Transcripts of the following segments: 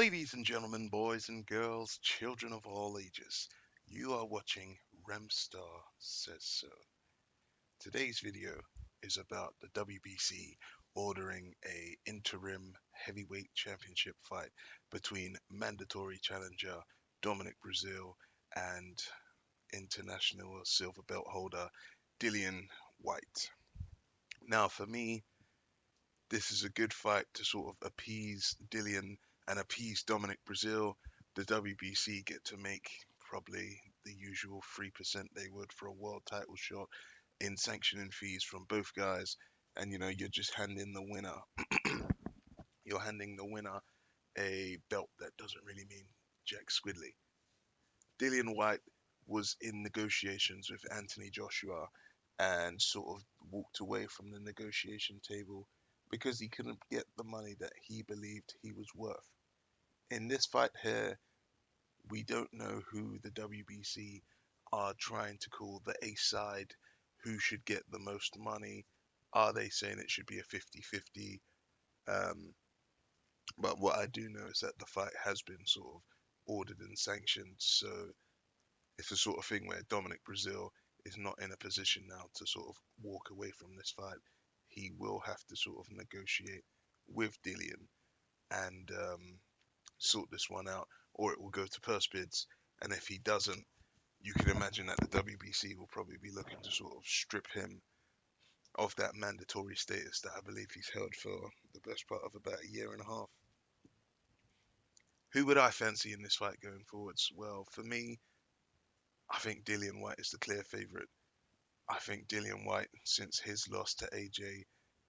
Ladies and gentlemen, boys and girls, children of all ages, you are watching Remstar Says So. Today's video is about the WBC ordering a interim heavyweight championship fight between mandatory challenger Dominic Brazile and international silver belt holder Dillian Whyte. Now, for me, this is a good fight to sort of appease Dillian and appease Dominic Brazile. The WBC get to make probably the usual 3% they would for a world title shot in sanctioning fees from both guys. And you're just handing the winner, you're handing the winner a belt that doesn't really mean jack squiddly. Dillian Whyte was in negotiations with Anthony Joshua and sort of walked away from the negotiation table because he couldn't get the money that he believed he was worth. In this fight here, we don't know who the WBC are trying to call the A side, who should get the most money. Are they saying it should be a 50-50? But what I do know is that the fight has been sort of ordered and sanctioned, so it's the sort of thing where Dominic Brazile is not in a position now to sort of walk away from this fight. He will have to sort of negotiate with Dillian and sort this one out, or it will go to purse bids. And if he doesn't, you can imagine that the WBC will probably be looking to sort of strip him of that mandatory status that I believe he's held for the best part of about a year and a half. Who would I fancy in this fight going forwards? Well, for me, I think Dillian Whyte is the clear favourite. I think Dillian Whyte, since his loss to AJ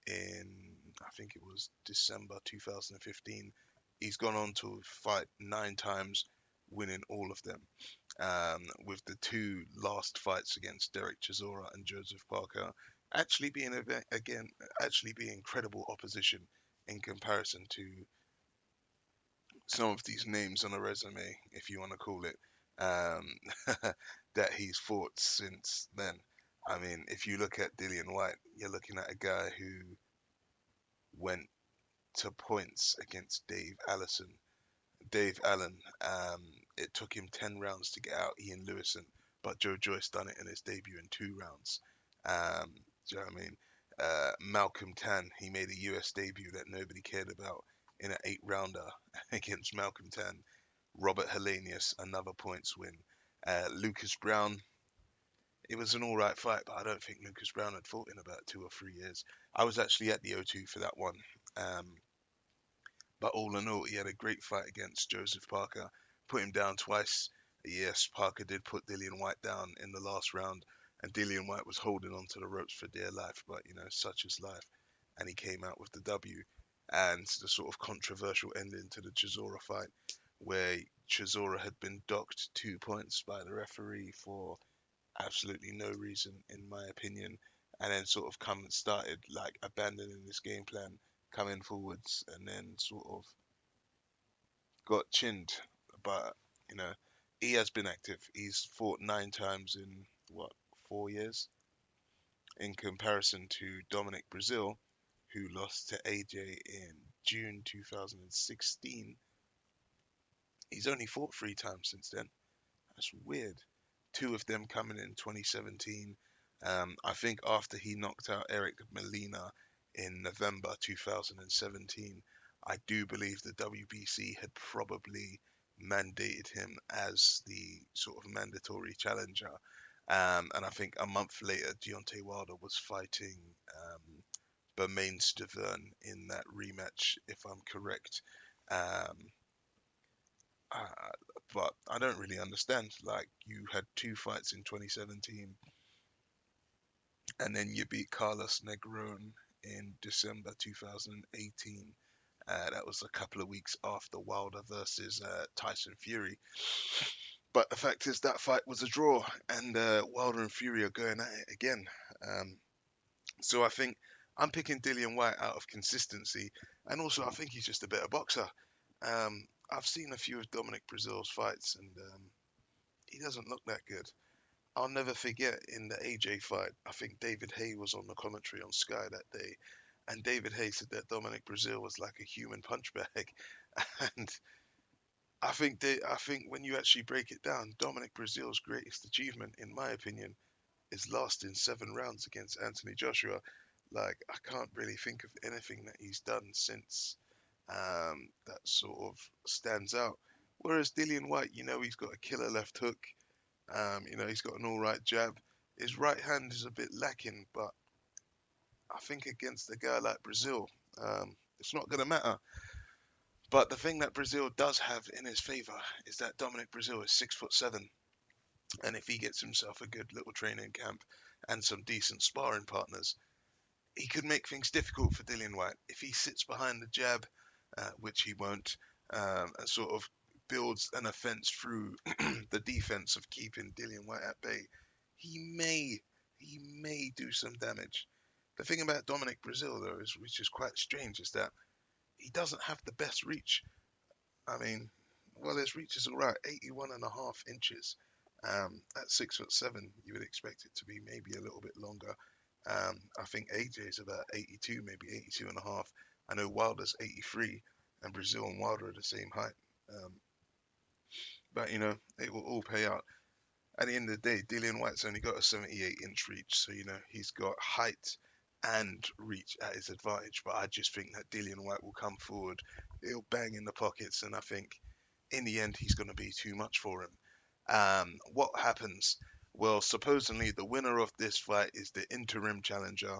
in, I think it was December 2015, he's gone on to fight 9 times, winning all of them. With the two last fights against Derek Chisora and Joseph Parker actually being actually being credible opposition in comparison to some of these names on a resume, if you want to call it, that he's fought since then. I mean, if you look at Dillian Whyte, you're looking at a guy who went to points against Dave Allison. Dave Allen, it took him 10 rounds to get out Ian Lewison, but Joe Joyce done it in his debut in 2 rounds. Do you know what I mean? Malcolm Tan, he made a US debut that nobody cared about in an 8-rounder against Malcolm Tan. Robert Helenius, another points win. Lucas Brown, it was an alright fight, but I don't think Lucas Brown had fought in about 2 or 3 years. I was actually at the O2 for that one. But all in all, he had a great fight against Joseph Parker, put him down twice. Yes, Parker did put Dillian Whyte down in the last round, and Dillian Whyte was holding on to the ropes for dear life, but such is life. And he came out with the W. And the sort of controversial ending to the Chisora fight, where Chisora had been docked 2 points by the referee for absolutely no reason, in my opinion, and then sort of started like abandoning this game plan, coming forwards, and then sort of got chinned. But he has been active. He's fought 9 times in what, 4 years, in comparison to Dominic Brazile, who lost to AJ in June 2016. He's only fought 3 times since then. That's weird. 2 of them coming in 2017. I think after he knocked out Eric Molina in November 2017, I do believe the WBC had probably mandated him as the sort of mandatory challenger. And I think a month later, Deontay Wilder was fighting Bermain Stavern in that rematch, if I'm correct. Um, uh, but I don't really understand. Like, you had 2 fights in 2017, and then you beat Carlos Negron in December 2018. That was a couple of weeks after Wilder versus Tyson Fury. But the fact is that fight was a draw, and Wilder and Fury are going at it again. So I think I'm picking Dillian Whyte out of consistency, and also I think he's just a better boxer. I've seen a few of Dominic Brazile's fights, and he doesn't look that good. I'll never forget in the AJ fight, I think David Haye was on the commentary on Sky that day, and David Haye said that Dominic Brazile was like a human punch bag, and I think when you actually break it down, Dominic Brazil's greatest achievement, in my opinion, is lasting 7 rounds against Anthony Joshua. Like, I can't really think of anything that he's done since that sort of stands out. Whereas Dillian Whyte, he's got a killer left hook. He's got an all right jab. His right hand is a bit lacking, but I think against a guy like Brazil, it's not going to matter. But the thing that Brazil does have in his favour is that Dominic Brazil is 6'7", and if he gets himself a good little training camp and some decent sparring partners, he could make things difficult for Dillian Whyte. If he sits behind the jab, which he won't, and sort of builds an offence through the defence of keeping Dillian Whyte at bay, he may do some damage. The thing about Dominic Brazil, though, which is quite strange, is that he doesn't have the best reach. I mean, well, his reach is all right, 81.5 inches. At 6'7", you would expect it to be maybe a little bit longer. I think AJ is about 82, maybe 82 and a half. I know Wilder's 83, and Brazil and Wilder are the same height. But it will all pay out. At the end of the day, Dillian Whyte's only got a 78-inch reach, so he's got height and reach at his advantage. But I just think that Dillian Whyte will come forward, he'll bang in the pockets, and I think in the end he's going to be too much for him. What happens? Well, supposedly the winner of this fight is the interim challenger,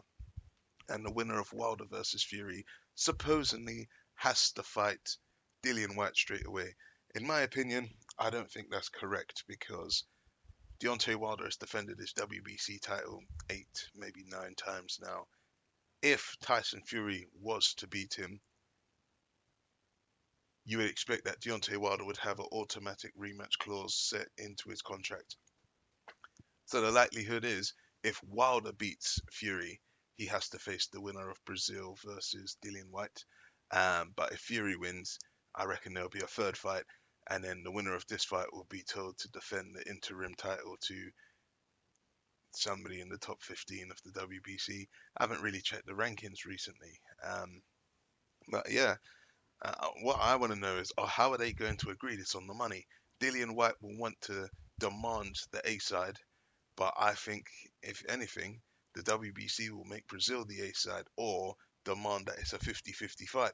and the winner of Wilder versus Fury supposedly has to fight Dillian Whyte straight away. In my opinion, I don't think that's correct, because Deontay Wilder has defended his WBC title 8, maybe 9 times now. If Tyson Fury was to beat him, you would expect that Deontay Wilder would have an automatic rematch clause set into his contract. So the likelihood is, if Wilder beats Fury, he has to face the winner of Brazil versus Dillian Whyte. But if Fury wins, I reckon there'll be a third fight, and then the winner of this fight will be told to defend the interim title to somebody in the top 15 of the WBC. I haven't really checked the rankings recently. But yeah, what I want to know is, how are they going to agree this on the money? Dillian Whyte will want to demand the A side, but I think, if anything, the WBC will make Brazil the A side, or demand that it's a 50-50 fight.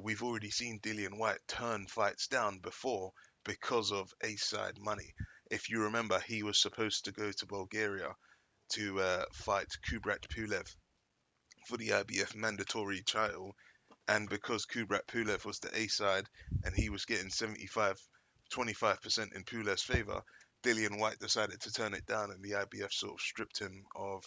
We've already seen Dillian Whyte turn fights down before because of A side money. If you remember, he was supposed to go to Bulgaria to fight Kubrat Pulev for the IBF mandatory title, and because Kubrat Pulev was the A side and he was getting 25% in Pulev's favor, Dillian Whyte decided to turn it down, and the IBF sort of stripped him of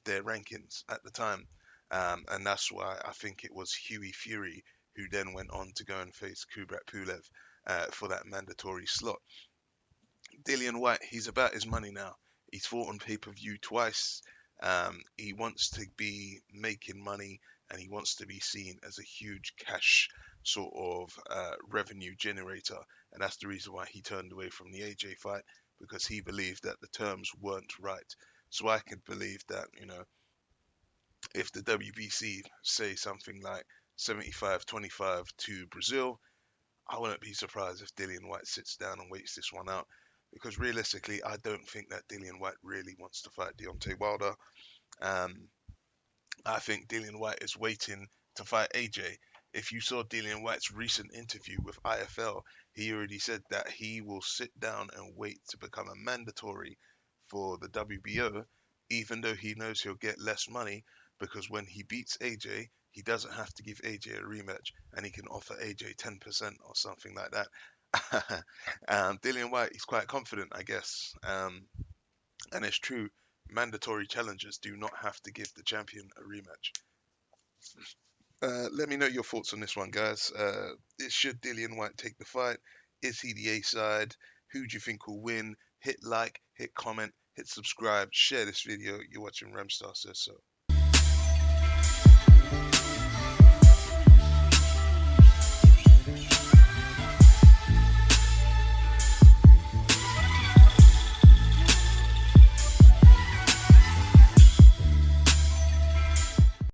their rankings at the time. And that's why I think it was Hughie Fury who then went on to go and face Kubrat Pulev for that mandatory slot. Dillian Whyte, he's about his money now. He's fought on pay-per-view twice. He wants to be making money, and he wants to be seen as a huge cash sort of revenue generator. And that's the reason why he turned away from the AJ fight, because he believed that the terms weren't right. So I could believe that, if the WBC say something like 75-25 to Brazil, I wouldn't be surprised if Dillian Whyte sits down and waits this one out, because realistically, I don't think that Dillian Whyte really wants to fight Deontay Wilder. I think Dillian Whyte is waiting to fight AJ. If you saw Dillian Whyte's recent interview with IFL, he already said that he will sit down and wait to become a mandatory for the WBO, even though he knows he'll get less money, because when he beats AJ, he doesn't have to give AJ a rematch, and he can offer AJ 10% or something like that. Dillian Whyte, he's quite confident, I guess. And it's true, mandatory challengers do not have to give the champion a rematch. Let me know your thoughts on this one, guys. Should Dillian Whyte take the fight? Is he the A side? Who do you think will win? Hit like, hit comment, hit subscribe, share this video. You're watching Remstar Says So.